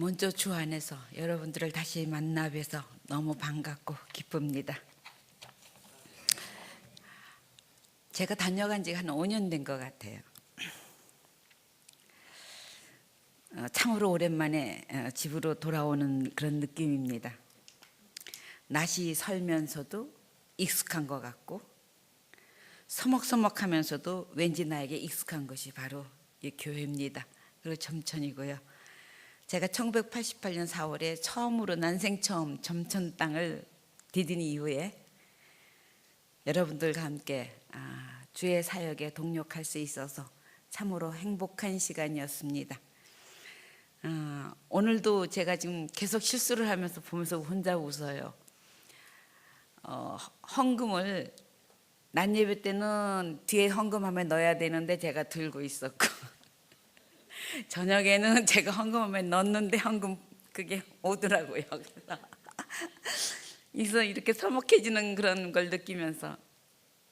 먼저 주 안에서 여러분들을 다시 만나 뵈서 너무 반갑고 기쁩니다. 제가 다녀간 지가 한 5년 된 것 같아요. 참으로 오랜만에 집으로 돌아오는 그런 느낌입니다. 낯이 설면서도 익숙한 것 같고 서먹서먹하면서도 왠지 나에게 익숙한 것이 바로 이 교회입니다. 그리고 점천이고요. 제가 1988년 4월에 처음으로 난생 처음 점천 땅을 디딘 이후에 여러분들과 함께 주의 사역에 동력할 수 있어서 참으로 행복한 시간이었습니다. 오늘도 제가 지금 계속 실수를 하면서 보면서 혼자 웃어요. 헌금을 낮 예배 때는 뒤에 헌금함에 넣어야 되는데 제가 들고 있었고 저녁에는 제가 헌금함에 넣었는데 헌금 그게 오더라고요. 그래서 이렇게 서먹해지는 그런 걸 느끼면서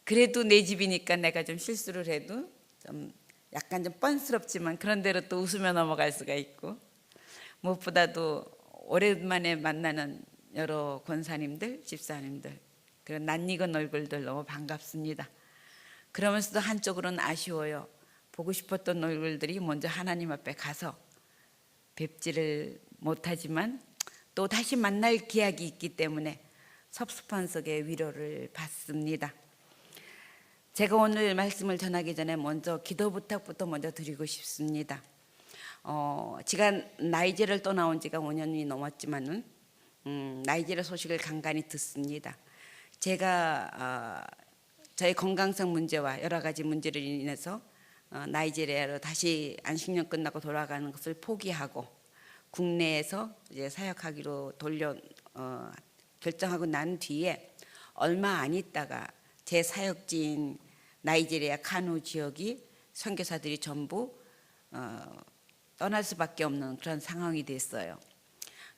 그래도 내 집이니까 내가 좀 실수를 해도 좀 약간 좀 뻔스럽지만 그런 대로 또 웃으며 넘어갈 수가 있고 무엇보다도 오랜만에 만나는 여러 권사님들, 집사님들 그런 낯익은 얼굴들 너무 반갑습니다. 그러면서도 한쪽으로는 아쉬워요. 보고 싶었던 얼굴들이 먼저 하나님 앞에 가서 뵙지를 못하지만 또 다시 만날 기약이 있기 때문에 섭섭한 속에 위로를 받습니다. 제가 오늘 말씀을 전하기 전에 먼저 기도 부탁부터 먼저 드리고 싶습니다. 제가 나이지리아를 떠나온 지가 5년이 넘었지만은 나이지리아 소식을 간간히 듣습니다. 제가 저의 건강성 문제와 여러 가지 문제를 인해서 나이지리아로 다시 안식년 끝나고 돌아가는 것을 포기하고 국내에서 이제 사역하기로 결정하고 난 뒤에 얼마 안 있다가 제 사역지인 나이지리아 카누 지역이 선교사들이 전부 떠날 수밖에 없는 그런 상황이 됐어요.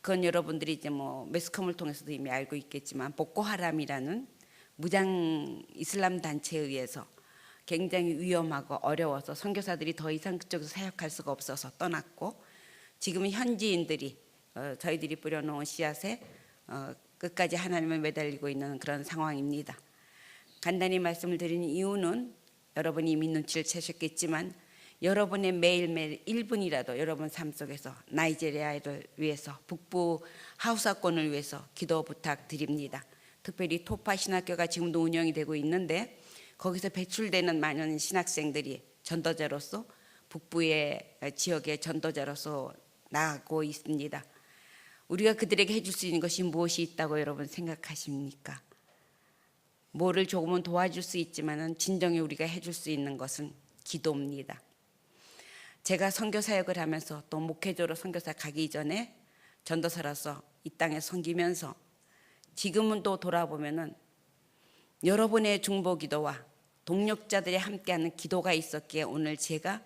그건 여러분들이 이제 매스컴을 통해서도 이미 알고 있겠지만 보코하람이라는 무장 이슬람 단체에 의해서 굉장히 위험하고 어려워서 선교사들이 더 이상 그쪽에서 사역할 수가 없어서 떠났고 지금은 현지인들이 저희들이 뿌려놓은 씨앗에 끝까지 하나님을 매달리고 있는 그런 상황입니다. 간단히 말씀을 드리는 이유는 여러분이 이미 눈치를 채셨겠지만 여러분의 매일매일 1분이라도 여러분 삶 속에서 나이지리아를 위해서 북부 하우사권을 위해서 기도 부탁드립니다. 특별히 토파 신학교가 지금도 운영이 되고 있는데 거기서 배출되는 많은 신학생들이 전도자로서 북부의 지역의 전도자로서 나가고 있습니다. 우리가 그들에게 해줄 수 있는 것이 무엇이 있다고 여러분 생각하십니까? 뭐를 조금은 도와줄 수 있지만은 진정에 우리가 해줄 수 있는 것은 기도입니다. 제가 선교 사역을 하면서 또 목회자로 선교사 가기 전에 전도사로서 이 땅에 섬기면서 지금은 또 돌아보면은 여러분의 중보기도와 동력자들이 함께하는 기도가 있었기에 오늘 제가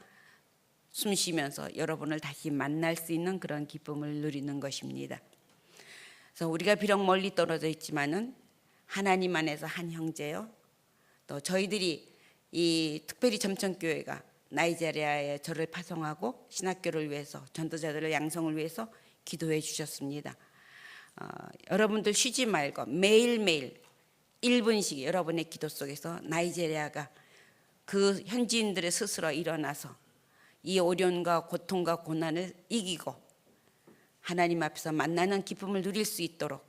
숨쉬면서 여러분을 다시 만날 수 있는 그런 기쁨을 누리는 것입니다. 그래서 우리가 비록 멀리 떨어져 있지만은 하나님 안에서 한 형제요. 또 저희들이 이 특별히 점천교회가 나이지리아에 저를 파송하고 신학교를 위해서 전도자들의 양성을 위해서 기도해 주셨습니다. 여러분들 쉬지 말고 매일매일 1분씩 여러분의 기도 속에서 나이지리아가 그 현지인들의 스스로 일어나서 이 어려움과 고통과 고난을 이기고 하나님 앞에서 만나는 기쁨을 누릴 수 있도록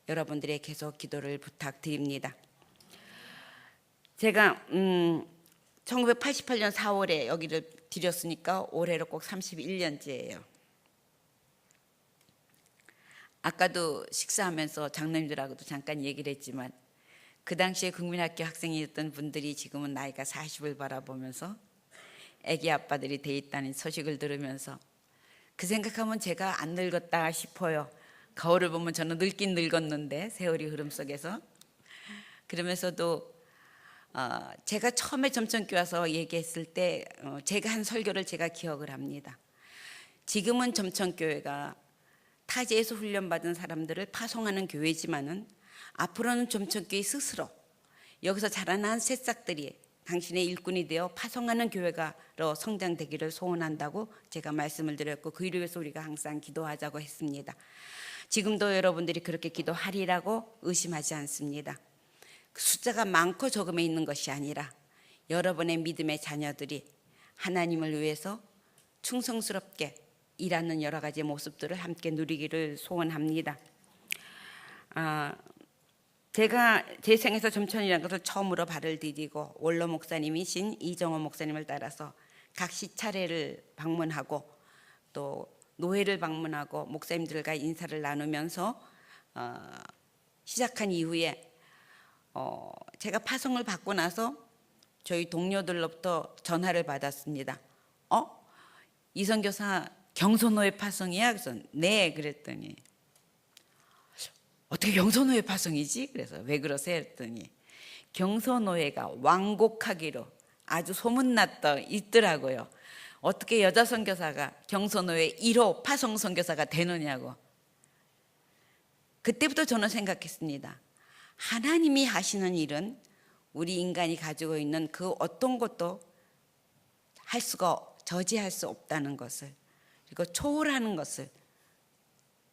여러분들의 계속 기도를 부탁드립니다. 제가 1988년 4월에 여기를 드렸으니까 올해로 꼭 31년째예요. 아까도 식사하면서 장로님들하고도 잠깐 얘기를 했지만 그 당시에 국민학교 학생이었던 분들이 지금은 나이가 40을 바라보면서 애기 아빠들이 돼 있다는 소식을 들으면서 그 생각하면 제가 안 늙었다 싶어요. 거울을 보면 저는 늙긴 늙었는데 세월이 흐름 속에서 그러면서도 제가 처음에 점천교회 와서 얘기했을 때 제가 한 설교를 제가 기억을 합니다. 지금은 점천교회가 타지에서 훈련받은 사람들을 파송하는 교회지만은 앞으로는 점천교회 스스로 여기서 자라난 새싹들이 당신의 일꾼이 되어 파송하는 교회가로 성장되기를 소원한다고 제가 말씀을 드렸고, 그 일을 위해서 우리가 항상 기도하자고 했습니다. 지금도 여러분들이 그렇게 기도하리라고 의심하지 않습니다. 숫자가 많고 적음에 있는 것이 아니라 여러분의 믿음의 자녀들이 하나님을 위해서 충성스럽게 일하는 여러 가지 모습들을 함께 누리기를 소원합니다. 제가 제 생에서 점천이라는 것을 처음으로 발을 디디고 원로 목사님이신 이정호 목사님을 따라서 각 시차례를 방문하고 또 노회를 방문하고 목사님들과 인사를 나누면서 시작한 이후에 제가 파송을 받고 나서 저희 동료들로부터 전화를 받았습니다. 이선교사 경소노회 파송이야? 그래서 네, 그랬더니 어떻게 경소노회 파송이지? 그래서 왜 그러세요? 했더니 경소노회가 완곡하기로 아주 소문났다 있더라고요. 어떻게 여자 선교사가 경소노회 1호 파송 선교사가 되느냐고. 그때부터 저는 생각했습니다. 하나님이 하시는 일은 우리 인간이 가지고 있는 그 어떤 것도 저지할 수 없다는 것을, 그리고 초월하는 것을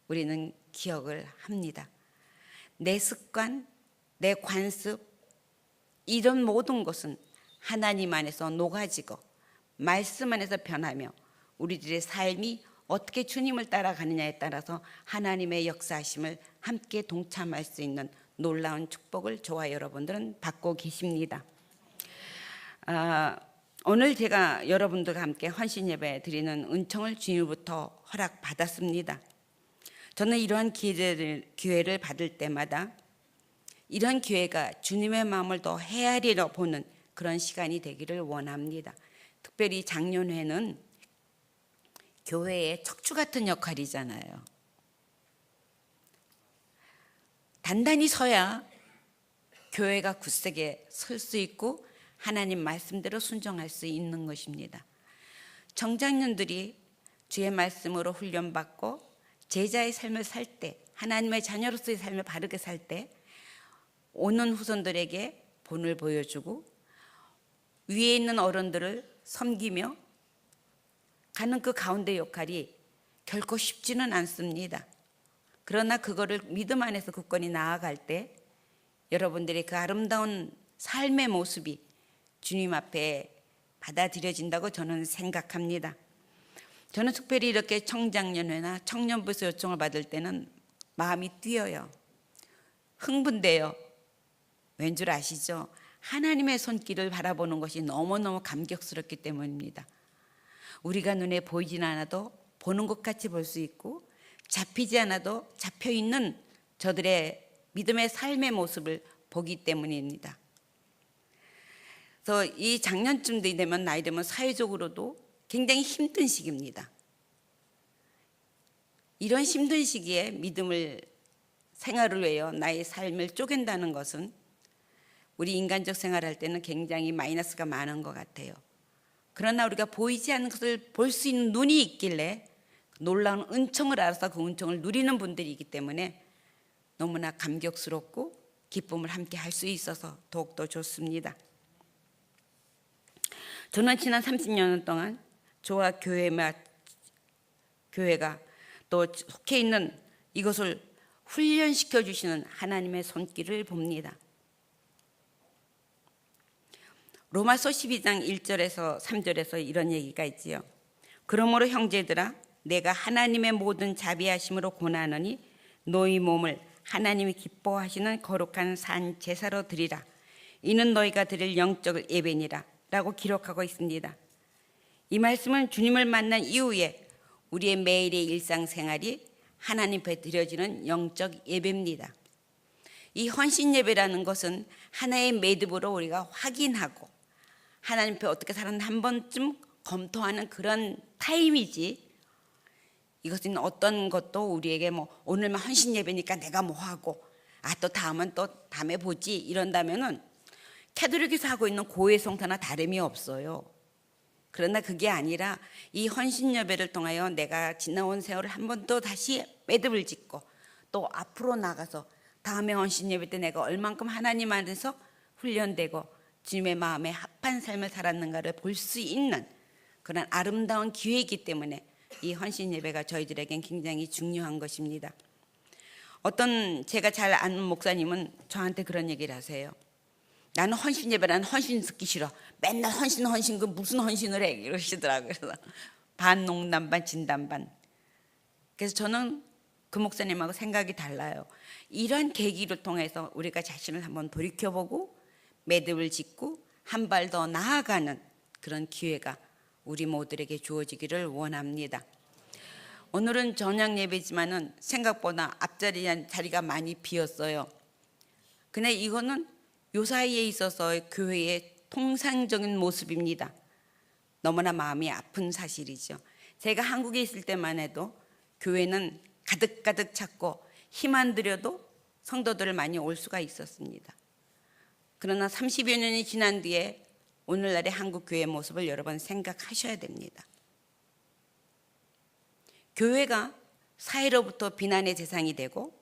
우리는 기억을 합니다. 내 습관, 내 관습, 이런 모든 것은 하나님 안에서 녹아지고 말씀 안에서 변하며 우리들의 삶이 어떻게 주님을 따라가느냐에 따라서 하나님의 역사하심을 함께 동참할 수 있는 놀라운 축복을 저와 여러분들은 받고 계십니다. 오늘 제가 여러분들과 함께 헌신 예배 드리는 은총을 주님으로부터 허락받았습니다. 저는 이러한 기회를 받을 때마다 이런 기회가 주님의 마음을 더 헤아리려 보는 그런 시간이 되기를 원합니다. 특별히 장년회는 교회의 척추 같은 역할이잖아요. 단단히 서야 교회가 굳세게 설 수 있고 하나님 말씀대로 순종할 수 있는 것입니다. 청장년들이 주의 말씀으로 훈련받고 제자의 삶을 살 때, 하나님의 자녀로서의 삶을 바르게 살 때 오는 후손들에게 본을 보여주고 위에 있는 어른들을 섬기며 가는 그 가운데 역할이 결코 쉽지는 않습니다. 그러나 그거를 믿음 안에서 굳건히 나아갈 때 여러분들의 그 아름다운 삶의 모습이 주님 앞에 받아들여진다고 저는 생각합니다. 저는 특별히 이렇게 청장년회나 청년부에서 요청을 받을 때는 마음이 뛰어요. 흥분돼요. 왠 줄 아시죠? 하나님의 손길을 바라보는 것이 너무너무 감격스럽기 때문입니다. 우리가 눈에 보이진 않아도 보는 것 같이 볼 수 있고 잡히지 않아도 잡혀있는 저들의 믿음의 삶의 모습을 보기 때문입니다. 그래서 이 작년쯤 되면 나이 되면 사회적으로도 굉장히 힘든 시기입니다. 이런 힘든 시기에 믿음을 생활을 위하여 나의 삶을 쪼갠다는 것은 우리 인간적 생활할 때는 굉장히 마이너스가 많은 것 같아요. 그러나 우리가 보이지 않는 것을 볼 수 있는 눈이 있길래 놀라운 은총을 알아서 그 은총을 누리는 분들이기 때문에 너무나 감격스럽고 기쁨을 함께 할 수 있어서 더욱더 좋습니다. 저는 지난 30년 동안 저와 교회가 또 속해 있는 이것을 훈련시켜 주시는 하나님의 손길을 봅니다. 로마서 12장 1절에서 3절에서 이런 얘기가 있지요. 그러므로 형제들아 내가 하나님의 모든 자비하심으로 고난하니 너희 몸을 하나님이 기뻐하시는 거룩한 산 제사로 드리라. 이는 너희가 드릴 영적 예배니라 라고 기록하고 있습니다. 이 말씀은 주님을 만난 이후에 우리의 매일의 일상생활이 하나님 앞에 드려지는 영적 예배입니다. 이 헌신 예배라는 것은 하나의 매듭으로 우리가 확인하고 하나님 앞에 어떻게 살았나 한 번쯤 검토하는 그런 타임이지, 이것은 어떤 것도 우리에게 오늘만 헌신 예배니까 내가 뭐 하고 또 다음은 또 다음에 보지 이런다면은 캐톨릭에서 하고 있는 고해 성사나 다름이 없어요. 그러나 그게 아니라 이 헌신 예배를 통하여 내가 지나온 세월을 한 번 또 다시 매듭을 짓고 또 앞으로 나가서 다음에 헌신 예배 때 내가 얼만큼 하나님 안에서 훈련되고 주님의 마음에 합한 삶을 살았는가를 볼 수 있는 그런 아름다운 기회이기 때문에 이 헌신 예배가 저희들에겐 굉장히 중요한 것입니다. 어떤 제가 잘 아는 목사님은 저한테 그런 얘기를 하세요. 나는 헌신 예배라는 헌신 듣기 싫어. 맨날 헌신 그 무슨 헌신을 해 이러시더라고요. 그래서 반 농담 반 진담 반. 그래서 저는 그 목사님하고 생각이 달라요. 이런 계기를 통해서 우리가 자신을 한번 돌이켜보고 매듭을 짓고 한 발 더 나아가는 그런 기회가 우리 모두에게 주어지기를 원합니다. 오늘은 저녁 예배지만은 생각보다 앞자리 자리가 많이 비었어요. 근데 이거는 요 사이에 있어서 교회의 통상적인 모습입니다. 너무나 마음이 아픈 사실이죠. 제가 한국에 있을 때만 해도 교회는 가득가득 찼고 힘 안 들여도 성도들을 많이 올 수가 있었습니다. 그러나 30여 년이 지난 뒤에 오늘날의 한국 교회의 모습을 여러분 생각하셔야 됩니다. 교회가 사회로부터 비난의 대상이 되고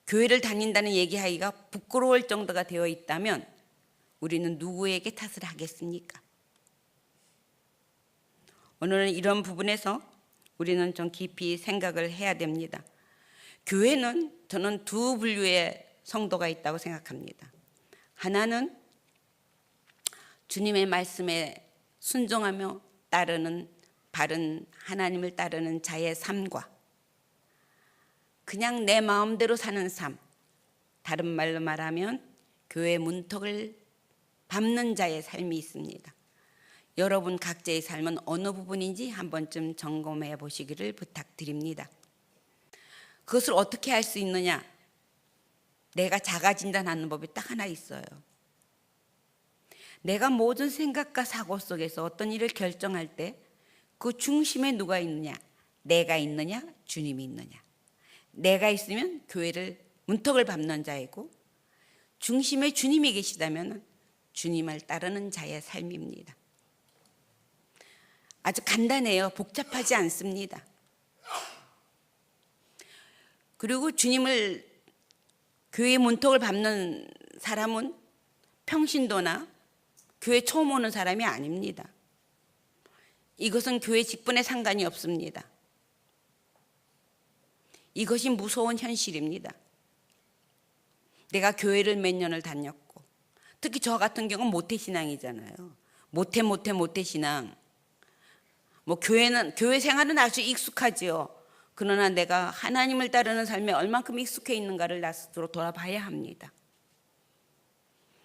교회를 다닌다는 얘기하기가 부끄러울 정도가 되어 있다면 우리는 누구에게 탓을 하겠습니까? 오늘은 이런 부분에서 우리는 좀 깊이 생각을 해야 됩니다. 교회는 저는 두 분류의 성도가 있다고 생각합니다. 하나는 주님의 말씀에 순종하며 따르는 바른 하나님을 따르는 자의 삶과 그냥 내 마음대로 사는 삶, 다른 말로 말하면 교회 문턱을 밟는 자의 삶이 있습니다. 여러분 각자의 삶은 어느 부분인지 한 번쯤 점검해 보시기를 부탁드립니다. 그것을 어떻게 할 수 있느냐? 내가 자가 진단하는 법이 딱 하나 있어요. 내가 모든 생각과 사고 속에서 어떤 일을 결정할 때 그 중심에 누가 있느냐? 내가 있느냐? 주님이 있느냐? 내가 있으면 교회를 문턱을 밟는 자이고 중심에 주님이 계시다면 주님을 따르는 자의 삶입니다. 아주 간단해요. 복잡하지 않습니다. 그리고 주님을 교회 문턱을 밟는 사람은 평신도나 교회 처음 오는 사람이 아닙니다. 이것은 교회 직분에 상관이 없습니다. 이것이 무서운 현실입니다. 내가 교회를 몇 년을 다녔고 특히 저 같은 경우는 모태신앙이잖아요. 모태신앙. 교회 생활은 아주 익숙하지요. 그러나 내가 하나님을 따르는 삶에 얼만큼 익숙해 있는가를 나 스스로 돌아봐야 합니다.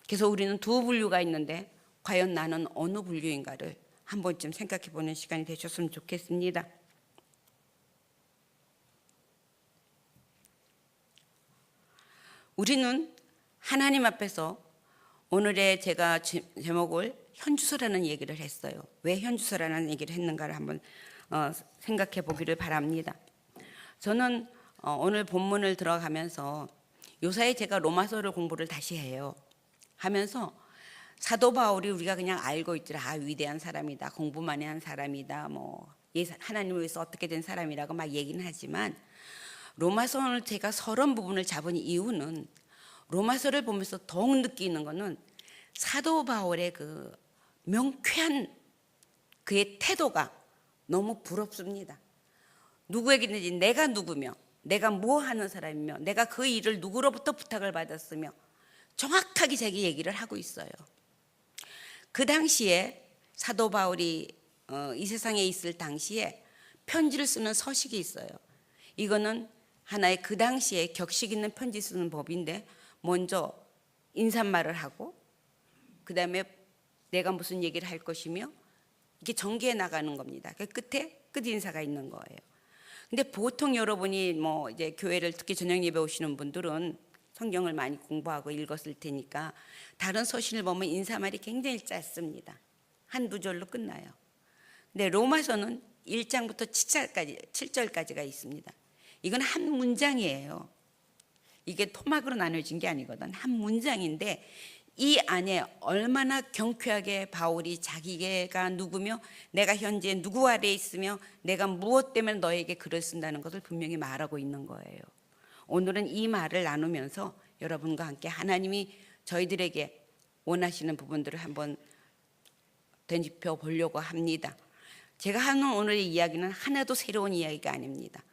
그래서 우리는 두 분류가 있는데 과연 나는 어느 분류인가를 한 번쯤 생각해 보는 시간이 되셨으면 좋겠습니다. 우리는 하나님 앞에서 오늘의 제가 제목을 현주소라는 얘기를 했어요. 왜 현주소라는 얘기를 했는가를 한번 생각해 보기를 바랍니다. 저는 오늘 본문을 들어가면서 요사이 제가 로마서를 공부를 다시 해요. 하면서 사도 바울이 우리가 그냥 알고 있더라. 위대한 사람이다. 공부 많이 한 사람이다. 하나님을 위해서 어떻게 된 사람이라고 막 얘기는 하지만 로마서를 제가 서론 부분을 잡은 이유는 로마서를 보면서 더욱 느끼는 것은 사도 바울의 그 명쾌한 그의 태도가 너무 부럽습니다. 누구에게든지 내가 누구며 내가 뭐 하는 사람이며 내가 그 일을 누구로부터 부탁을 받았으며 정확하게 자기 얘기를 하고 있어요. 그 당시에 사도 바울이 이 세상에 있을 당시에 편지를 쓰는 서식이 있어요. 이거는 하나의 그 당시에 격식 있는 편지 쓰는 법인데 먼저 인사말을 하고 그 다음에 내가 무슨 얘기를 할 것이며 이게 전개해 나가는 겁니다. 그 끝에 끝 인사가 있는 거예요. 근데 보통 여러분이 이제 교회를 특히 저녁 예배 오시는 분들은 성경을 많이 공부하고 읽었을 테니까 다른 서신을 보면 인사말이 굉장히 짧습니다. 한두 절로 끝나요. 근데 로마서는 1장부터 7절까지가 있습니다. 이건 한 문장이에요. 이게 토막으로 나눠진 게 아니거든. 한 문장인데 이 안에 얼마나 경쾌하게 바울이 자기가 누구며 내가 현재 누구 아래에 있으며 내가 무엇 때문에 너에게 글을 쓴다는 것을 분명히 말하고 있는 거예요. 오늘은 이 말을 나누면서 여러분과 함께 하나님이 저희들에게 원하시는 부분들을 한번 되짚어 보려고 합니다. 제가 하는 오늘의 이야기는 하나도 새로운 이야기가 아닙니다.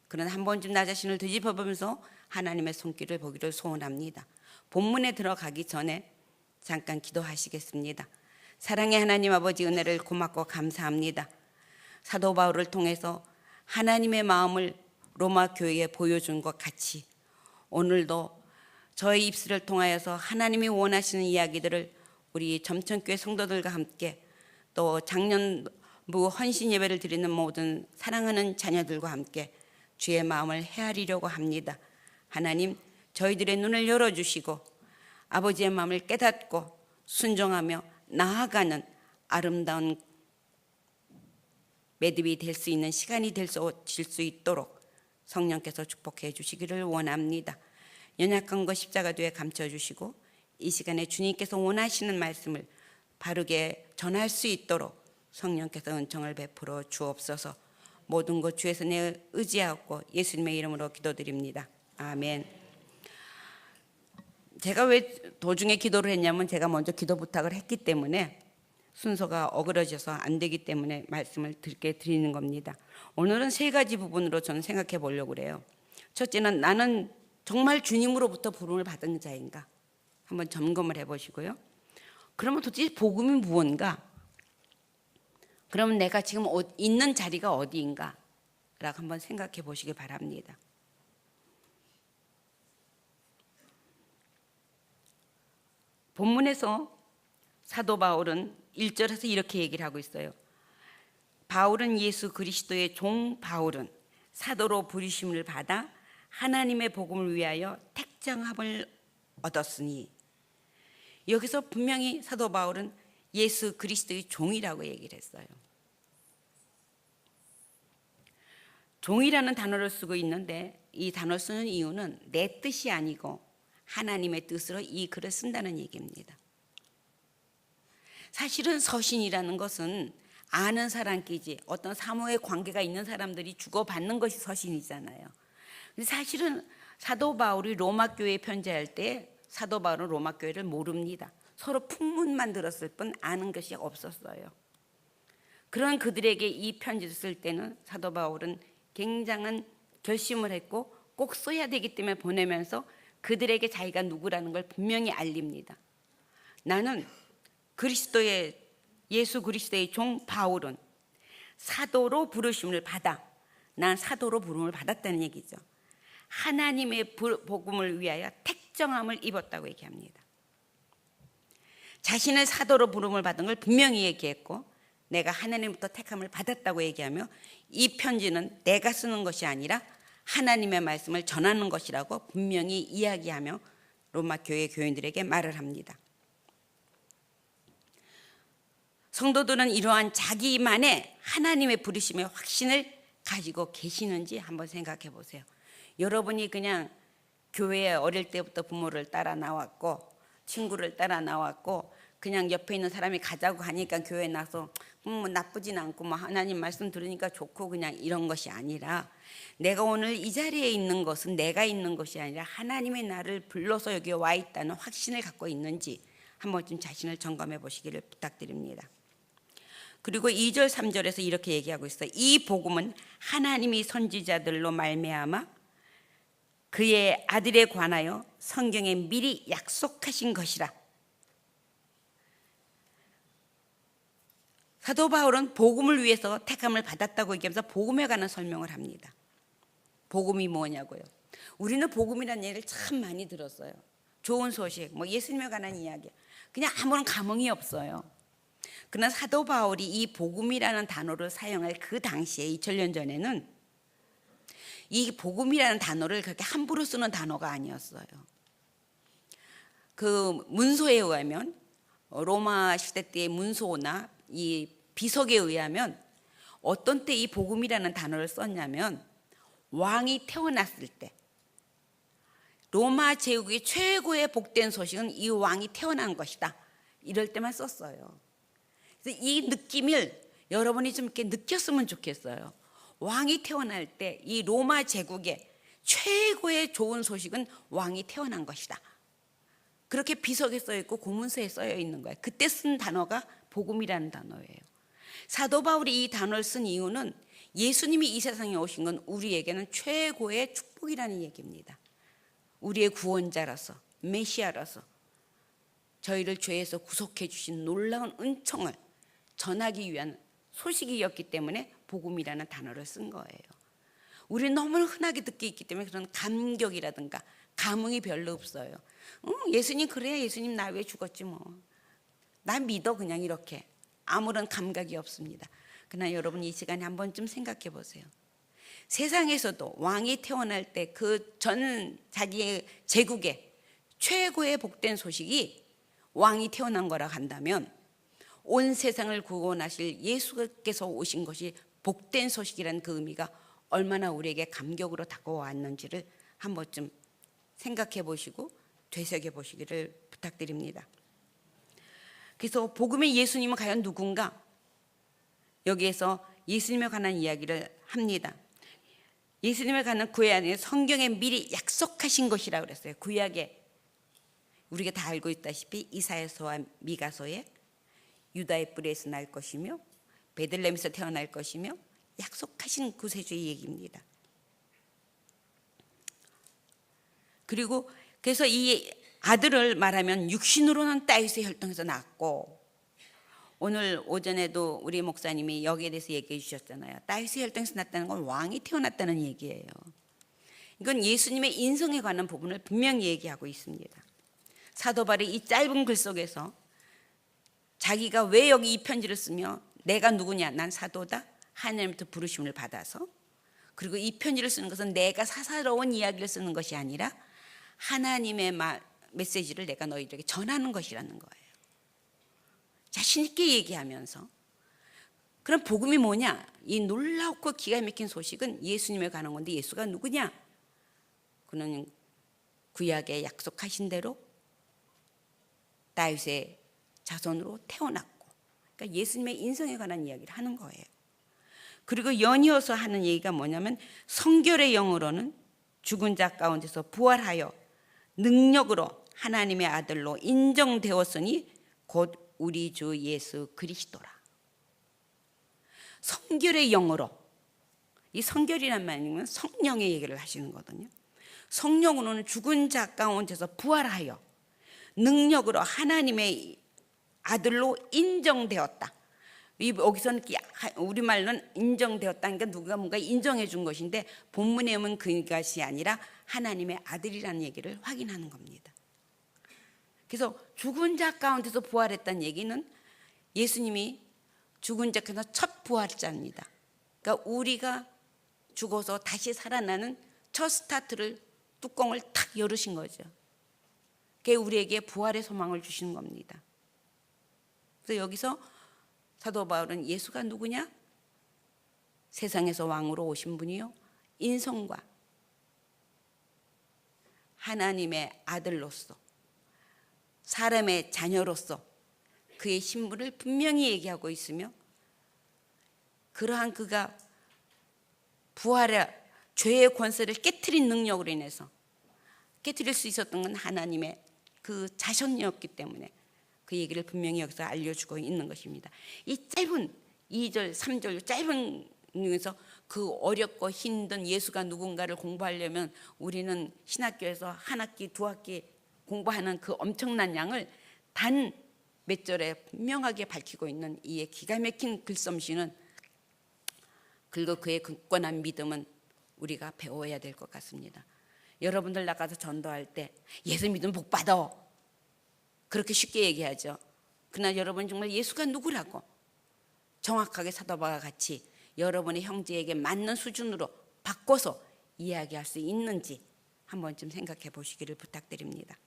그러나 한 번쯤 나 자신을 되짚어 보면서 하나님의 손길을 보기를 소원합니다. 본문에 들어가기 전에 잠깐 기도하시겠습니다. 사랑의 하나님 아버지, 은혜를 고맙고 감사합니다. 사도 바울을 통해서 하나님의 마음을 로마 교회에 보여준 것 같이 오늘도 저의 입술을 통하여서 하나님이 원하시는 이야기들을 우리 점천교회 성도들과 함께 또 작년부 헌신 예배를 드리는 모든 사랑하는 자녀들과 함께 주의 마음을 헤아리려고 합니다. 하나님, 저희들의 눈을 열어주시고 아버지의 마음을 깨닫고 순종하며 나아가는 아름다운 매듭이 될 수 있는 시간이 될 수 있도록 성령께서 축복해 주시기를 원합니다. 연약한 것 십자가도에 감춰주시고 이 시간에 주님께서 원하시는 말씀을 바르게 전할 수 있도록 성령께서 은총을 베풀어 주옵소서. 모든 것 주에서 내 의지하고 예수님의 이름으로 기도드립니다. 아멘. 제가 왜 도중에 기도를 했냐면 제가 먼저 기도 부탁을 했기 때문에 순서가 어그러져서 안 되기 때문에 말씀을 드리는 겁니다. 오늘은 세 가지 부분으로 저는 생각해 보려고 그래요. 첫째는 나는 정말 주님으로부터 부름을 받은 자인가? 한번 점검을 해보시고요. 그러면 도대체 복음이 무언가? 그러면 내가 지금 있는 자리가 어디인가? 라고 한번 생각해 보시기 바랍니다. 본문에서 사도 바울은 1절에서 이렇게 얘기를 하고 있어요. 바울은 예수 그리스도의 종 바울은 사도로 부르심을 받아 하나님의 복음을 위하여 택정함을 얻었으니, 여기서 분명히 사도 바울은 예수 그리스도의 종이라고 얘기를 했어요. 종이라는 단어를 쓰고 있는데 이 단어를 쓰는 이유는 내 뜻이 아니고 하나님의 뜻으로 이 글을 쓴다는 얘기입니다. 사실은 서신이라는 것은 아는 사람끼리 어떤 사모의 관계가 있는 사람들이 주고받는 것이 서신이잖아요. 근데 사실은 사도 바울이 로마 교회에 편지할 때 사도 바울은 로마 교회를 모릅니다. 서로 풍문만 들었을 뿐 아는 것이 없었어요. 그런 그들에게 이 편지를 쓸 때는 사도 바울은 굉장한 결심을 했고 꼭 써야 되기 때문에 보내면서 그들에게 자기가 누구라는 걸 분명히 알립니다. 나는 예수 그리스도의 종 바울은 사도로 부르심을 받아, 난 사도로 부름을 받았다는 얘기죠. 하나님의 복음을 위하여 택정함을 입었다고 얘기합니다. 자신의 사도로 부름을 받은 걸 분명히 얘기했고 내가 하나님부터 택함을 받았다고 얘기하며 이 편지는 내가 쓰는 것이 아니라 하나님의 말씀을 전하는 것이라고 분명히 이야기하며 로마 교회 교인들에게 말을 합니다. 성도들은 이러한 자기만의 하나님의 부르심의 확신을 가지고 계시는지 한번 생각해 보세요. 여러분이 그냥 교회에 어릴 때부터 부모를 따라 나왔고 친구를 따라 나왔고 그냥 옆에 있는 사람이 가자고 하니까 교회에 나서 뭐 나쁘진 않고 뭐 하나님 말씀 들으니까 좋고 그냥 이런 것이 아니라, 내가 오늘 이 자리에 있는 것은 내가 있는 것이 아니라 하나님의 나를 불러서 여기에 와 있다는 확신을 갖고 있는지 한번 좀 자신을 점검해 보시기를 부탁드립니다. 그리고 2절 3절에서 이렇게 얘기하고 있어요. 이 복음은 하나님이 선지자들로 말미암아 그의 아들에 관하여 성경에 미리 약속하신 것이라. 사도 바울은 복음을 위해서 택함을 받았다고 얘기하면서 복음에 관한 설명을 합니다. 복음이 뭐냐고요. 우리는 복음이라는 얘기를 참 많이 들었어요. 좋은 소식, 뭐 예수님에 관한 이야기, 그냥 아무런 감흥이 없어요. 그러나 사도 바울이 이 복음이라는 단어를 사용할 그 당시에 2000년 전에는 이 복음이라는 단어를 그렇게 함부로 쓰는 단어가 아니었어요. 그 문서에 의하면 로마 시대 때의 문서나 이 비석에 의하면 어떤 때 이 복음이라는 단어를 썼냐면 왕이 태어났을 때 로마 제국의 최고의 복된 소식은 이 왕이 태어난 것이다, 이럴 때만 썼어요. 그래서 이 느낌을 여러분이 좀 이렇게 느꼈으면 좋겠어요. 왕이 태어날 때 이 로마 제국의 최고의 좋은 소식은 왕이 태어난 것이다. 그렇게 비석에 써 있고 고문서에 써 있는 거예요. 그때 쓴 단어가 복음이라는 단어예요. 사도 바울이 이 단어를 쓴 이유는 예수님이 이 세상에 오신 건 우리에게는 최고의 축복이라는 얘기입니다. 우리의 구원자라서, 메시아라서 저희를 죄에서 구속해 주신 놀라운 은총을 전하기 위한 소식이었기 때문에 복음이라는 단어를 쓴 거예요. 우리는 너무 흔하게 듣기 있기 때문에 그런 감격이라든가 감흥이 별로 없어요. 예수님 그래, 예수님 나 왜 죽었지 뭐. 나 믿어, 그냥 이렇게. 아무런 감각이 없습니다. 그러나 여러분 이 시간에 한 번쯤 생각해 보세요. 세상에서도 왕이 태어날 때 그 전 자기의 제국에 최고의 복된 소식이 왕이 태어난 거라 한다면 온 세상을 구원하실 예수께서 오신 것이 복된 소식이라는 그 의미가 얼마나 우리에게 감격으로 다가왔는지를 한 번쯤 생각해 보시고 되새겨 보시기를 부탁드립니다. 그래서 복음의 예수님은 과연 누군가? 여기에서 예수님에 관한 이야기를 합니다. 예수님에 관한 구약에 성경에 미리 약속하신 것이라고 그랬어요. 구약에 우리가 다 알고 있다시피 이사야서와 미가서에 유다의 뿌리에서 날 것이며 베들레헴에서 태어날 것이며 약속하신 구세주의 얘기입니다. 그리고 그래서 이 아들을 말하면 육신으로는 다윗의 혈통에서 낳았고, 오늘 오전에도 우리 목사님이 여기에 대해서 얘기해 주셨잖아요. 다윗의 혈통에서 낳았다는 건 왕이 태어났다는 얘기예요. 이건 예수님의 인성에 관한 부분을 분명히 얘기하고 있습니다. 사도 바울이 이 짧은 글 속에서 자기가 왜 여기 이 편지를 쓰며 내가 누구냐, 난 사도다, 하나님부터 부르심을 받아서, 그리고 이 편지를 쓰는 것은 내가 사사로운 이야기를 쓰는 것이 아니라 하나님의 메시지를 내가 너희들에게 전하는 것이라는 거예요. 자신 있게 얘기하면서. 그럼 복음이 뭐냐? 이 놀랍고 기가 막힌 소식은 예수님에 관한 건데, 예수가 누구냐? 그는 구약에 약속하신 대로 다윗의 자손으로 태어났고, 그러니까 예수님의 인성에 관한 이야기를 하는 거예요. 그리고 연이어서 하는 얘기가 뭐냐면 성결의 영으로는 죽은 자 가운데서 부활하여 능력으로 하나님의 아들로 인정되었으니 곧 우리 주 예수 그리스도라. 성결의 영으로, 이 성결이란 말은 성령의 얘기를 하시는 거거든요. 성령으로는 죽은 자 가운데서 부활하여 능력으로 하나님의 아들로 인정되었다. 여기서는 우리말로는 인정되었다니까 누가 뭔가 인정해 준 것인데, 본문에 오면 그것이 아니라 하나님의 아들이라는 얘기를 확인하는 겁니다. 그래서 죽은 자 가운데서 부활했다는 얘기는 예수님이 죽은 자 가운데서 첫 부활자입니다. 그러니까 우리가 죽어서 다시 살아나는 첫 스타트를, 뚜껑을 탁 열으신 거죠. 그게 우리에게 부활의 소망을 주시는 겁니다. 그래서 여기서 사도 바울은 예수가 누구냐? 세상에서 왕으로 오신 분이요, 인성과 하나님의 아들로서, 사람의 자녀로서 그의 신분을 분명히 얘기하고 있으며, 그러한 그가 부활의 죄의 권세를 깨트린 능력으로 인해서, 깨트릴 수 있었던 건 하나님의 그 자손이었기 때문에 그 얘기를 분명히 여기서 알려주고 있는 것입니다. 이 짧은 2절, 3절 짧은 중에서 그 어렵고 힘든 예수가 누군가를 공부하려면 우리는 신학교에서 한 학기, 두 학기 공부하는 그 엄청난 양을 단 몇 절에 분명하게 밝히고 있는 이의 기가 막힌 글솜씨는, 그리고 그의 굳건한 믿음은 우리가 배워야 될 것 같습니다. 여러분들 나가서 전도할 때 예수 믿으면 복 받아, 그렇게 쉽게 얘기하죠. 그러나 여러분 정말 예수가 누구라고 정확하게 사도바와 같이 여러분의 형제에게 맞는 수준으로 바꿔서 이야기할 수 있는지 한 번쯤 생각해 보시기를 부탁드립니다.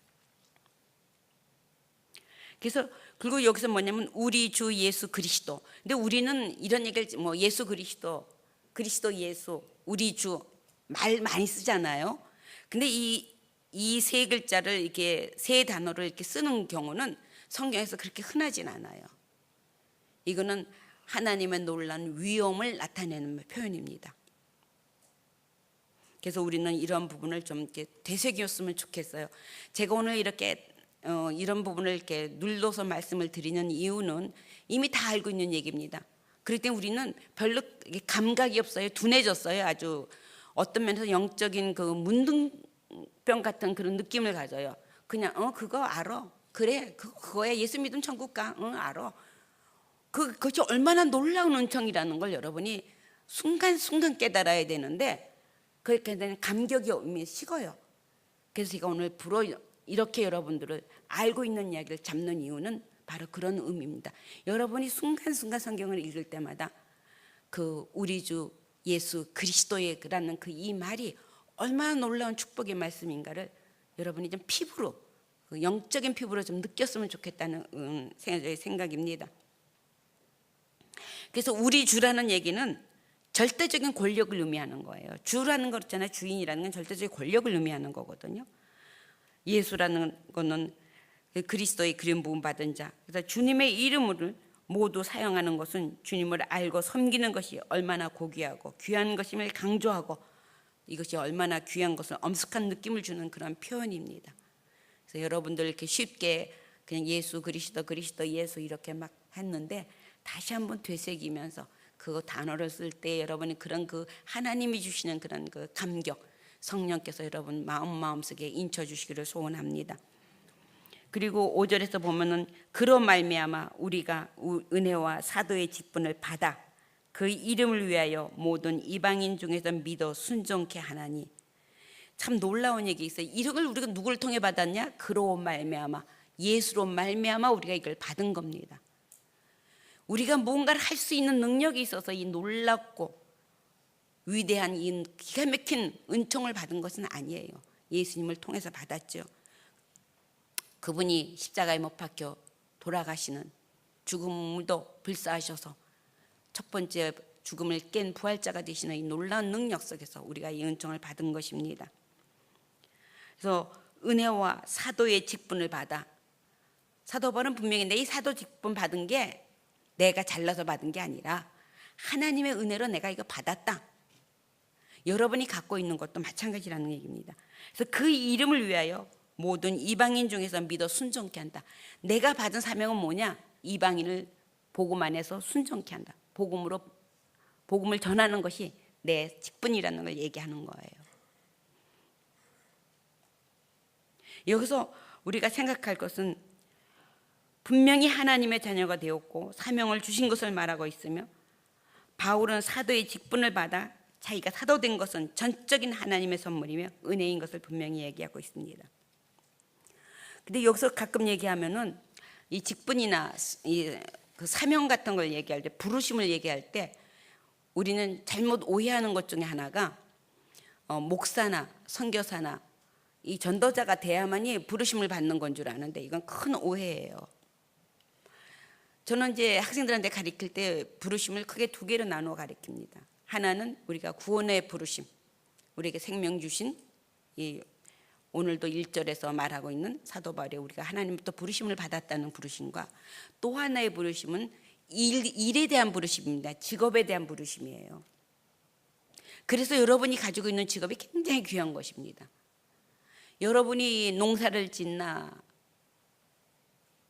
그래서 그리고 여기서 뭐냐면 우리 주 예수 그리스도. 근데 우리는 이런 얘기를 뭐 예수 그리스도, 그리스도 예수, 우리 주 말 많이 쓰잖아요. 근데 이 세 글자를 이렇게 세 단어를 이렇게 쓰는 경우는 성경에서 그렇게 흔하진 않아요. 이거는 하나님의 놀라운 위엄을 나타내는 표현입니다. 그래서 우리는 이런 부분을 좀 이렇게 되새겼으면 좋겠어요. 제가 오늘 이렇게 이런 부분을 이렇게 눌러서 말씀을 드리는 이유는 이미 다 알고 있는 얘기입니다. 그럴 때 우리는 별로 감각이 없어요. 둔해졌어요. 아주 어떤 면에서 영적인 그 문둥병 같은 그런 느낌을 가져요. 그냥 그거 알아. 그래 그거야. 예수 믿으면 천국 가. 알아. 그것이 얼마나 놀라운 은총이라는 걸 여러분이 순간순간 깨달아야 되는데 그렇게 되는 감격이 오면 식어요. 그래서 제가 오늘 이렇게 여러분들을 알고 있는 이야기를 잡는 이유는 바로 그런 의미입니다. 여러분이 순간순간 성경을 읽을 때마다 그 우리 주 예수 그리스도의라는 그 이 말이 얼마나 놀라운 축복의 말씀인가를 여러분이 좀 피부로, 그 영적인 피부로 좀 느꼈으면 좋겠다는 생각입니다. 그래서 우리 주라는 얘기는 절대적인 권력을 의미하는 거예요. 주라는 거 있잖아요. 주인이라는 건 절대적인 권력을 의미하는 거거든요. 예수라는 거는 그리스도의 기름 부음 받은 자. 그래서 주님의 이름을 모두 사용하는 것은 주님을 알고 섬기는 것이 얼마나 고귀하고 귀한 것임을 강조하고 이것이 얼마나 귀한 것을 엄숙한 느낌을 주는 그런 표현입니다. 그래서 여러분들 이렇게 쉽게 그냥 예수 그리스도 예수 이렇게 막 했는데 다시 한번 되새기면서 그 단어를 쓸 때 여러분이 그런 그 하나님이 주시는 그런 그 감격, 성령께서 여러분 마음속에 인쳐 주시기를 소원합니다. 그리고 5절에서 보면은 그로 말미암아 우리가 은혜와 사도의 직분을 받아 그 이름을 위하여 모든 이방인 중에서 믿어 순종케 하나니. 참 놀라운 얘기 있어요. 이름을 우리가 누구를 통해 받았냐? 그로 말미암아, 예수로 말미암아 우리가 이걸 받은 겁니다. 우리가 뭔가를 할 수 있는 능력이 있어서 이 놀랍고 위대한 이 기가 막힌 은총을 받은 것은 아니에요. 예수님을 통해서 받았죠. 그분이 십자가에 못 박혀 돌아가시는 죽음도 불사하셔서 첫 번째 죽음을 깬 부활자가 되시는 이 놀라운 능력 속에서 우리가 이 은총을 받은 것입니다. 그래서 은혜와 사도의 직분을 받아, 사도 바울은 분명히 이 사도 직분 받은 게 내가 잘나서 받은 게 아니라 하나님의 은혜로 내가 이거 받았다. 여러분이 갖고 있는 것도 마찬가지라는 얘기입니다. 그래서 그 이름을 위하여 모든 이방인 중에서 믿어 순종케 한다. 내가 받은 사명은 뭐냐? 이방인을 복음 안에서 순종케 한다. 복음을 전하는 것이 내 직분이라는 걸 얘기하는 거예요. 여기서 우리가 생각할 것은 분명히 하나님의 자녀가 되었고 사명을 주신 것을 말하고 있으며, 바울은 사도의 직분을 받아 자기가 사도된 것은 전적인 하나님의 선물이며 은혜인 것을 분명히 얘기하고 있습니다. 근데 여기서 가끔 얘기하면은 이 직분이나 그 사명 같은 걸 얘기할 때, 부르심을 얘기할 때 우리는 잘못 오해하는 것 중에 하나가 목사나 선교사나 이 전도자가 돼야만이 부르심을 받는 건 줄 아는데 이건 큰 오해예요. 저는 이제 학생들한테 가르칠 때 부르심을 크게 두 개로 나누어 가르칩니다. 하나는 우리가 구원의 부르심, 우리에게 생명 주신 이 오늘도 1절에서 말하고 있는 사도 바울의 우리가 하나님부터 부르심을 받았다는 부르심과, 또 하나의 부르심은 일에 대한 부르심입니다. 직업에 대한 부르심이에요. 그래서 여러분이 가지고 있는 직업이 굉장히 귀한 것입니다. 여러분이 농사를 짓나,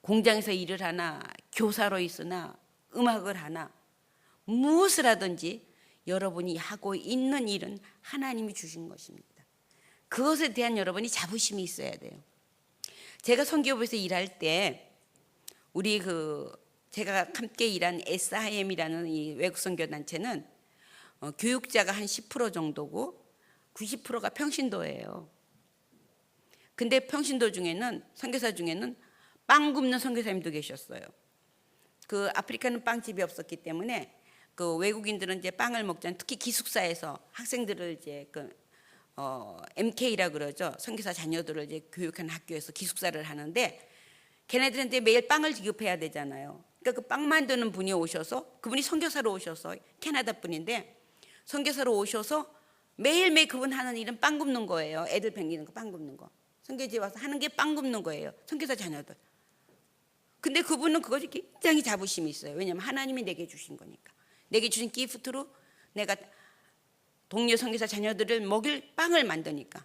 공장에서 일을 하나, 교사로 있으나, 음악을 하나, 무엇을 하든지 여러분이 하고 있는 일은 하나님이 주신 것입니다. 그것에 대한 여러분이 자부심이 있어야 돼요. 제가 선교부에서 일할 때 제가 함께 일한 SIM이라는 이 외국 선교 단체는 교육자가 한 10% 정도고 90%가 평신도예요. 근데 평신도 중에는, 선교사 중에는 빵 굽는 선교사님도 계셨어요. 그 아프리카는 빵집이 없었기 때문에 그 외국인들은 이제 빵을 먹잖아요. 특히 기숙사에서 학생들을 이제 MK라 그러죠. 선교사 자녀들을 이제 교육하는 학교에서 기숙사를 하는데 걔네들한테 매일 빵을 지급해야 되잖아요. 그러니까 그 빵 만드는 분이 오셔서, 그분이 선교사로 오셔서, 캐나다 분인데 선교사로 오셔서 매일매일 그분 하는 일은 빵 굽는 거예요. 애들 뱅기는 거, 빵 굽는 거. 선교지에 와서 하는 게 빵 굽는 거예요. 선교사 자녀들. 근데 그분은 그것이 굉장히 자부심이 있어요. 왜냐하면 하나님이 내게 주신 거니까. 내게 주신 기프트로 내가 동료 선교사 자녀들을 먹일 빵을 만드니까.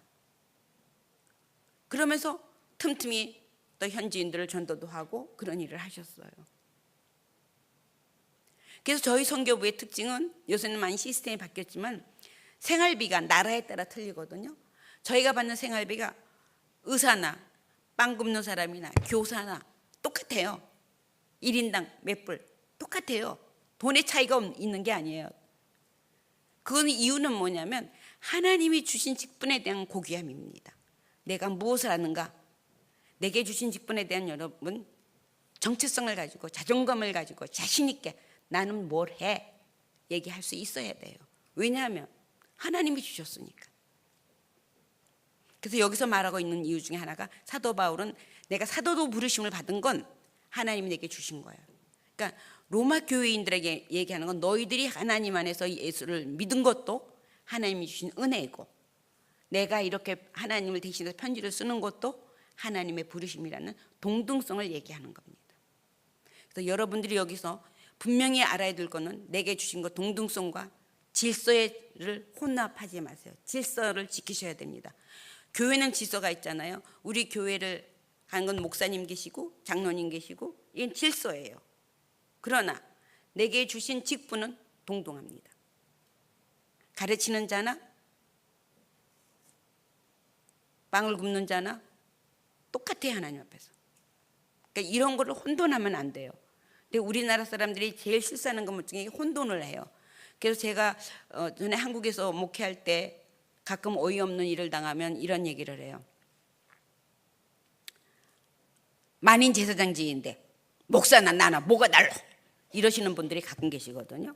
그러면서 틈틈이 또 현지인들을 전도도 하고 그런 일을 하셨어요. 그래서 저희 선교부의 특징은 요새는 많이 시스템이 바뀌었지만 생활비가 나라에 따라 틀리거든요. 저희가 받는 생활비가 의사나 빵 굽는 사람이나 교사나 똑같아요. 1인당 몇 불 똑같아요. 돈의 차이가 있는 게 아니에요. 그건 이유는 뭐냐면 하나님이 주신 직분에 대한 고귀함입니다. 내가 무엇을 하는가, 내게 주신 직분에 대한 여러분 정체성을 가지고 자존감을 가지고 자신 있게 나는 뭘 해 얘기할 수 있어야 돼요. 왜냐하면 하나님이 주셨으니까. 그래서 여기서 말하고 있는 이유 중에 하나가 사도 바울은 내가 사도도 부르심을 받은 건 하나님이 내게 주신 거예요. 그러니까 로마 교회인들에게 얘기하는 건 너희들이 하나님 안에서 예수를 믿은 것도 하나님이 주신 은혜이고 내가 이렇게 하나님을 대신해서 편지를 쓰는 것도 하나님의 부르심이라는 동등성을 얘기하는 겁니다. 그래서 여러분들이 여기서 분명히 알아야 될 거는 내게 주신 것 동등성과 질서를 혼합하지 마세요. 질서를 지키셔야 됩니다. 교회는 질서가 있잖아요. 우리 교회를 가는 건 목사님 계시고 장로님 계시고 이건 질서예요. 그러나 내게 주신 직분은 동등합니다. 가르치는 자나 빵을 굽는 자나 똑같아요. 하나님 앞에서. 그러니까 이런 거를 혼돈하면 안 돼요. 근데 우리나라 사람들이 제일 실수하는 것 중에 혼돈을 해요. 그래서 제가 전에 한국에서 목회할 때 가끔 어이없는 일을 당하면 이런 얘기를 해요. 만인 제사장직인데 목사나 나나 뭐가 달라 이러시는 분들이 가끔 계시거든요.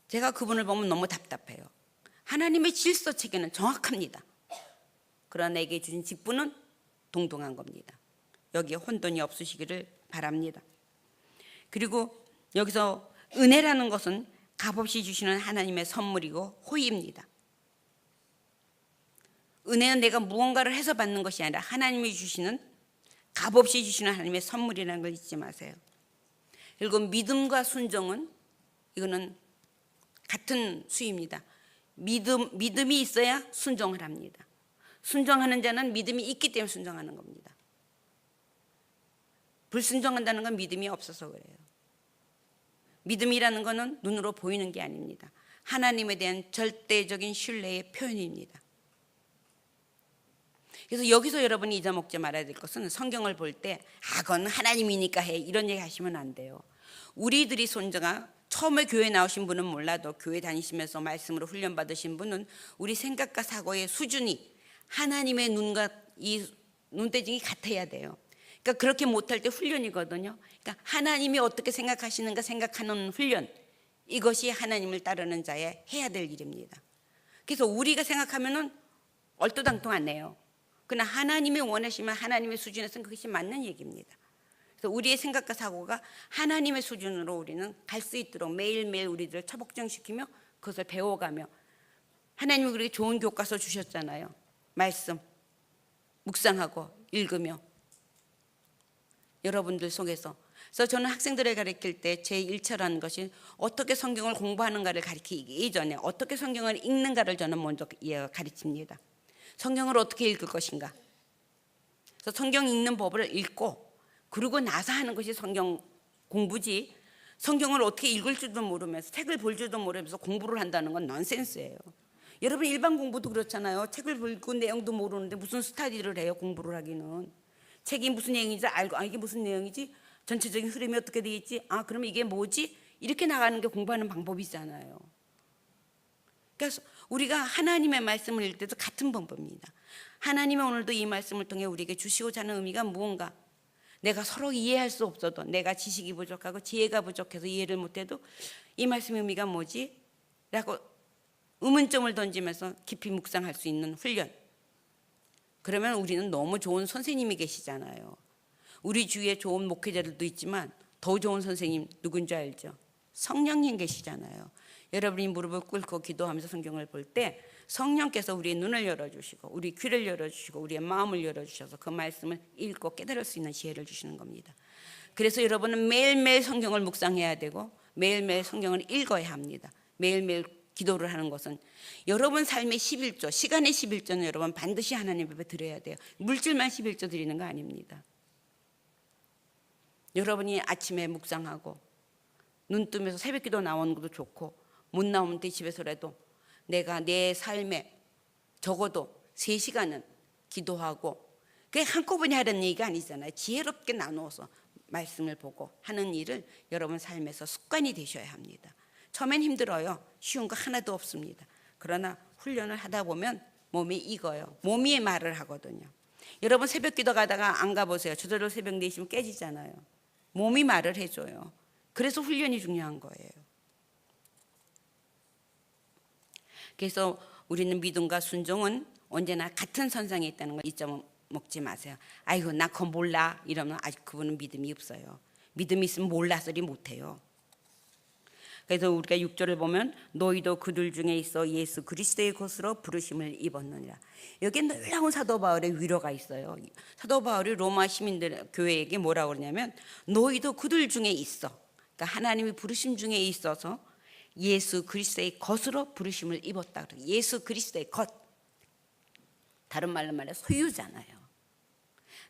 제가 그분을 보면 너무 답답해요. 하나님의 질서 체계는 정확합니다. 그러나 내게 주신 직분은 동등한 겁니다. 여기에 혼돈이 없으시기를 바랍니다. 그리고 여기서 은혜라는 것은 값없이 주시는 하나님의 선물이고 호의입니다. 은혜는 내가 무언가를 해서 받는 것이 아니라 하나님이 주시는 값없이 주시는 하나님의 선물이라는 걸 잊지 마세요. 그리고 믿음과 순종은 이거는 같은 수입니다. 믿음이 있어야 순종을 합니다. 순종하는 자는 믿음이 있기 때문에 순종하는 겁니다. 불순종한다는 건 믿음이 없어서 그래요. 믿음이라는 것은 눈으로 보이는 게 아닙니다. 하나님에 대한 절대적인 신뢰의 표현입니다. 그래서 여기서 여러분이 잊어먹지 말아야 될 것은 성경을 볼 때 그건 하나님이니까 해 이런 얘기 하시면 안 돼요. 우리들이 손자가 처음에 교회 나오신 분은 몰라도 교회 다니시면서 말씀으로 훈련받으신 분은 우리 생각과 사고의 수준이 하나님의 눈과 이 눈대중이 같아야 돼요. 그러니까 그렇게 못할 때 훈련이거든요. 그러니까 하나님이 어떻게 생각하시는가 생각하는 훈련, 이것이 하나님을 따르는 자의 해야 될 일입니다. 그래서 우리가 생각하면은 얼토당통 안 해요. 그러나 하나님이 원하시면 하나님의 수준에서는 그것이 맞는 얘기입니다. 그래서 우리의 생각과 사고가 하나님의 수준으로 우리는 갈 수 있도록 매일매일 우리들을 처복정시키며 그것을 배워가며, 하나님이 우리에게 좋은 교과서 주셨잖아요. 말씀 묵상하고 읽으며 여러분들 속에서. 그래서 저는 학생들을 가르칠 때 제 1차라는 것이 어떻게 성경을 공부하는가를 가르치기 이전에 어떻게 성경을 읽는가를 저는 먼저 가르칩니다. 성경을 어떻게 읽을 것인가. 그래서 성경 읽는 법을 읽고 그러고 나서 하는 것이 성경 공부지, 성경을 어떻게 읽을 줄도 모르면서 책을 볼 줄도 모르면서 공부를 한다는 건 넌센스예요. 여러분 일반 공부도 그렇잖아요. 책을 읽고 내용도 모르는데 무슨 스터디를 해요. 공부를 하기는. 책이 무슨 내용인지 알고 이게 무슨 내용이지? 전체적인 흐름이 어떻게 되어 있지? 그러면 이게 뭐지? 이렇게 나가는 게 공부하는 방법이잖아요. 그래서 우리가 하나님의 말씀을 읽을 때도 같은 방법입니다. 하나님이 오늘도 이 말씀을 통해 우리에게 주시고자 하는 의미가 무언가, 내가 서로 이해할 수 없어도, 내가 지식이 부족하고 지혜가 부족해서 이해를 못해도 이 말씀의 의미가 뭐지? 라고 의문점을 던지면서 깊이 묵상할 수 있는 훈련. 그러면 우리는 너무 좋은 선생님이 계시잖아요. 우리 주위에 좋은 목회자들도 있지만 더 좋은 선생님 누군지 알죠? 성령님 계시잖아요. 여러분이 무릎을 꿇고 기도하면서 성경을 볼 때 성령께서 우리의 눈을 열어주시고 우리 귀를 열어주시고 우리의 마음을 열어주셔서 그 말씀을 읽고 깨달을 수 있는 지혜를 주시는 겁니다. 그래서 여러분은 매일매일 성경을 묵상해야 되고 매일매일 성경을 읽어야 합니다. 매일매일 기도를 하는 것은 여러분 삶의 11조, 시간의 11조는 여러분 반드시 하나님 앞에 드려야 돼요. 물질만 11조 드리는 거 아닙니다. 여러분이 아침에 묵상하고 눈 뜨면서 새벽기도 나오는 것도 좋고, 못 나오면 내 집에서라도 내가 내 삶에 적어도 3시간은 기도하고, 그게 한꺼번에 하라는 얘기가 아니잖아요. 지혜롭게 나누어서 말씀을 보고 하는 일을 여러분 삶에서 습관이 되셔야 합니다. 처음엔 힘들어요. 쉬운 거 하나도 없습니다. 그러나 훈련을 하다 보면 몸이 익어요. 몸이 말을 하거든요. 여러분 새벽 기도 가다가 안 가보세요. 저절로 새벽 4시면 깨지잖아요. 몸이 말을 해줘요. 그래서 훈련이 중요한 거예요. 그래서 우리는 믿음과 순종은 언제나 같은 선상에 있다는 걸 잊어먹지 마세요. 아이고 나 그거 몰라 이러면 아직 그분은 믿음이 없어요. 믿음이 있으면 몰라 소리 못해요. 그래서 우리가 6절을 보면 너희도 그들 중에 있어 예수 그리스도의 것으로 부르심을 입었느니라. 여기에 놀라운 사도 바울의 위로가 있어요. 사도 바울이 로마 시민들 교회에게 뭐라고 그러냐면 너희도 그들 중에 있어. 그러니까 하나님이 부르심 중에 있어서 예수 그리스도의 것으로 부르심을 입었다. 예수 그리스도의 것. 다른 말로 말해 소유잖아요.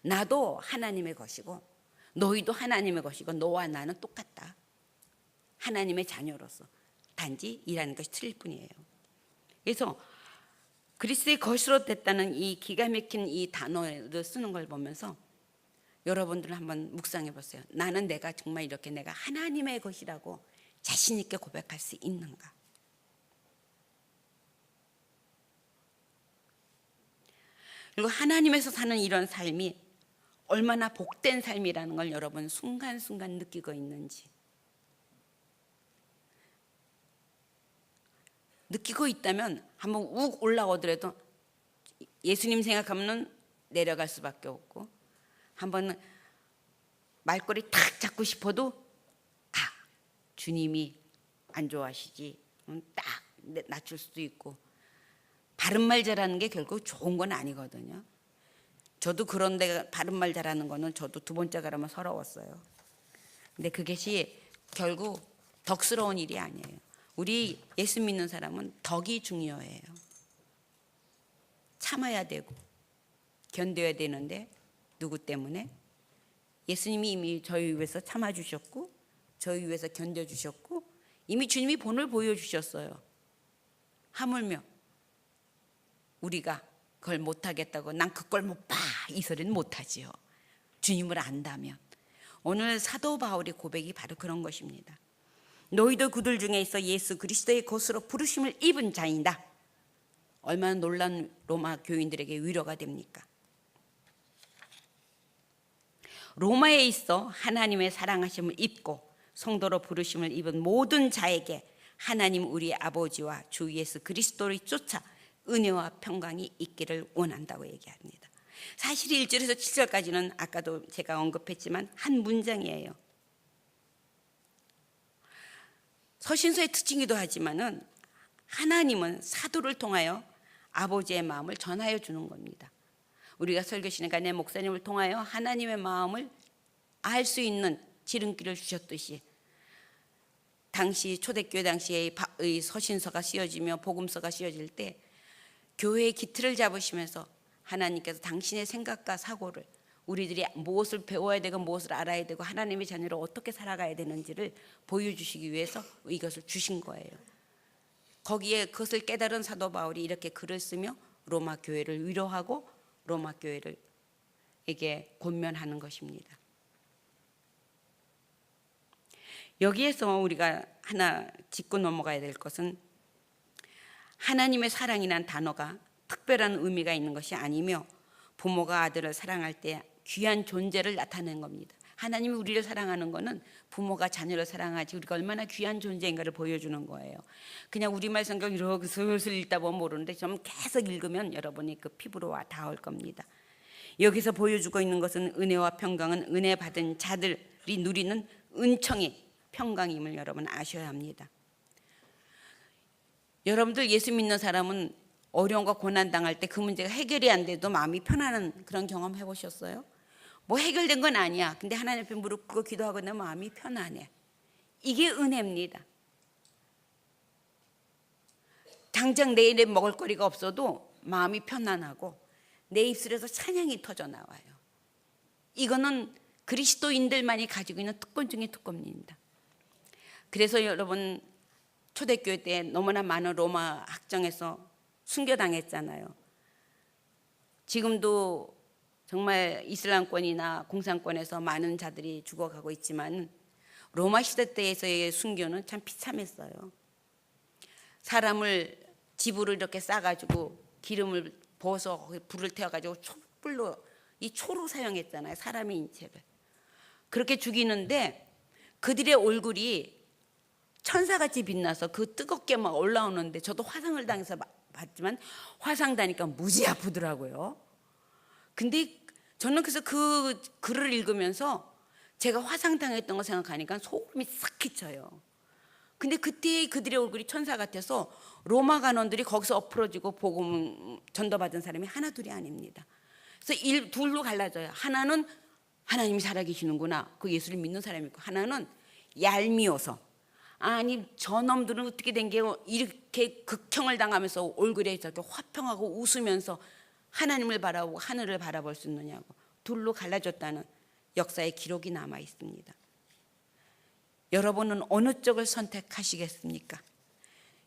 나도 하나님의 것이고 너희도 하나님의 것이고 너와 나는 똑같다. 하나님의 자녀로서 단지 일하는 것이 틀릴 뿐이에요. 그래서 그리스도의 것으로 됐다는 이 기가 막힌 이 단어를 쓰는 걸 보면서 여러분들은 한번 묵상해 보세요. 나는 내가 정말 이렇게 내가 하나님의 것이라고 자신 있게 고백할 수 있는가? 그리고 하나님에서 사는 이런 삶이 얼마나 복된 삶이라는 걸 여러분 순간순간 느끼고 있는지, 느끼고 있다면 한번 욱 올라오더라도 예수님 생각하면 내려갈 수밖에 없고, 한번 말꼬리 탁 잡고 싶어도 주님이 안 좋아하시지 딱 낮출 수도 있고, 바른 말 잘하는 게 결국 좋은 건 아니거든요. 저도 그런데 바른 말 잘하는 거는 저도 2번째 가라면 서러웠어요. 근데 그것이 결국 덕스러운 일이 아니에요. 우리 예수 믿는 사람은 덕이 중요해요. 참아야 되고 견뎌야 되는데 누구 때문에? 예수님이 이미 저희 위해서 참아주셨고 저희 위해서 견뎌주셨고 이미 주님이 본을 보여주셨어요. 하물며 우리가 그걸 못하겠다고 난 그걸 못 봐 이 소리는 못하지요. 주님을 안다면. 오늘 사도 바울의 고백이 바로 그런 것입니다. 너희도 그들 중에 있어 예수 그리스도의 것으로 부르심을 입은 자이다. 얼마나 놀란 로마 교인들에게 위로가 됩니까? 로마에 있어 하나님의 사랑하심을 입고 성도로 부르심을 입은 모든 자에게 하나님 우리 아버지와 주 예수 그리스도를 쫓아 은혜와 평강이 있기를 원한다고 얘기합니다. 사실 1절에서 7절까지는 아까도 제가 언급했지만 한 문장이에요. 서신서의 특징이기도 하지만은 하나님은 사도를 통하여 아버지의 마음을 전하여 주는 겁니다. 우리가 설교 시간에 목사님을 통하여 하나님의 마음을 알 수 있는 지름길을 주셨듯이 당시 초대교회 당시에 서신서가 씌워지며 복음서가 씌워질 때 교회의 기틀을 잡으시면서 하나님께서 당신의 생각과 사고를 우리들이 무엇을 배워야 되고 무엇을 알아야 되고 하나님의 자녀로 어떻게 살아가야 되는지를 보여주시기 위해서 이것을 주신 거예요. 거기에 그것을 깨달은 사도 바울이 이렇게 글을 쓰며 로마 교회를 위로하고 로마 교회를 에게 권면하는 것입니다. 여기에서 우리가 하나 짚고 넘어가야 될 것은 하나님의 사랑이란 단어가 특별한 의미가 있는 것이 아니며 부모가 아들을 사랑할 때 귀한 존재를 나타내는 겁니다. 하나님이 우리를 사랑하는 것은 부모가 자녀를 사랑하지 우리가 얼마나 귀한 존재인가를 보여주는 거예요. 그냥 우리말 성경 이렇게 슬슬 읽다 보면 모르는데 좀 계속 읽으면 여러분이 그 피부로 와 닿을 겁니다. 여기서 보여주고 있는 것은 은혜와 평강은 은혜 받은 자들이 누리는 은총의 평강임을 여러분 아셔야 합니다. 여러분들 예수 믿는 사람은 어려움과 고난 당할 때 그 문제가 해결이 안 돼도 마음이 편안한 그런 경험 해보셨어요? 뭐 해결된 건 아니야. 근데 하나님 앞에 무릎 꿇고 기도하고 내 마음이 편안해. 이게 은혜입니다. 당장 내일에 먹을 거리가 없어도 마음이 편안하고 내 입술에서 찬양이 터져 나와요. 이거는 그리스도인들만이 가지고 있는 특권 중에 특권입니다. 그래서 여러분 초대교회 때 너무나 많은 로마 학정에서 순교당했잖아요. 지금도 정말 이슬람권이나 공산권에서 많은 자들이 죽어가고 있지만 로마 시대 때에서의 순교는 참 비참했어요. 사람을 집으로 이렇게 싸가지고 기름을 부어서 불을 태워가지고 촛불로 이 초로 사용했잖아요. 사람의 인체를 그렇게 죽이는데 그들의 얼굴이 천사같이 빛나서 그 뜨겁게 막 올라오는데 저도 화상을 당해서 봤지만 화상 다니까 무지 아프더라고요. 근데 저는 그래서 그 글을 읽으면서 제가 화상 당했던 거 생각하니까 소름이 싹 끼쳐요. 근데 그때 그들의 얼굴이 천사 같아서 로마 간원들이 거기서 엎어지고 복음 전도받은 사람이 하나 둘이 아닙니다. 그래서 둘로 갈라져요. 하나는 하나님이 살아계시는구나, 그 예수를 믿는 사람이 있고, 하나는 얄미워서 아니 저놈들은 어떻게 된 게 이렇게 극형을 당하면서 얼굴에 저렇게 화평하고 웃으면서 하나님을 바라보고 하늘을 바라볼 수 있느냐고 둘로 갈라졌다는 역사의 기록이 남아 있습니다. 여러분은 어느 쪽을 선택하시겠습니까?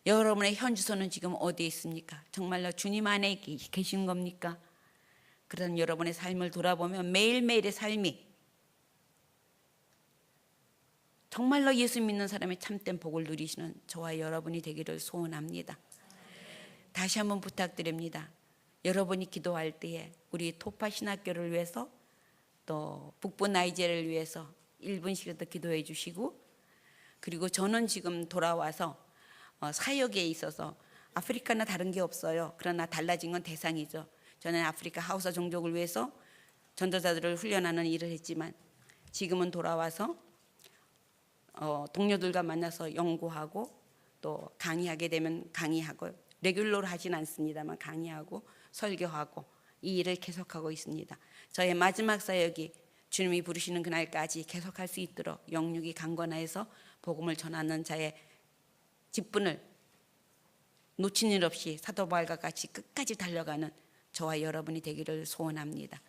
여러분의 현주소는 지금 어디에 있습니까? 정말로 주님 안에 계신 겁니까? 그런 여러분의 삶을 돌아보면 매일매일의 삶이 정말로 예수 믿는 사람의 참된 복을 누리시는 저와 여러분이 되기를 소원합니다. 다시 한번 부탁드립니다. 여러분이 기도할 때에 우리 토파 신학교를 위해서 또 북부 나이제를 위해서 1분씩이라도 기도해 주시고, 그리고 저는 지금 돌아와서 사역에 있어서 아프리카나 다른 게 없어요. 그러나 달라진 건 대상이죠. 저는 아프리카 하우사 종족을 위해서 전도자들을 훈련하는 일을 했지만 지금은 돌아와서 동료들과 만나서 연구하고 또 강의하게 되면 강의하고, 레귤러로 하진 않습니다만 강의하고 설교하고 이 일을 계속하고 있습니다. 저의 마지막 사역이 주님이 부르시는 그날까지 계속할 수 있도록 영육이 강건하여서 복음을 전하는 자의 직분을 놓친 일 없이 사도 바울과 같이 끝까지 달려가는 저와 여러분이 되기를 소원합니다.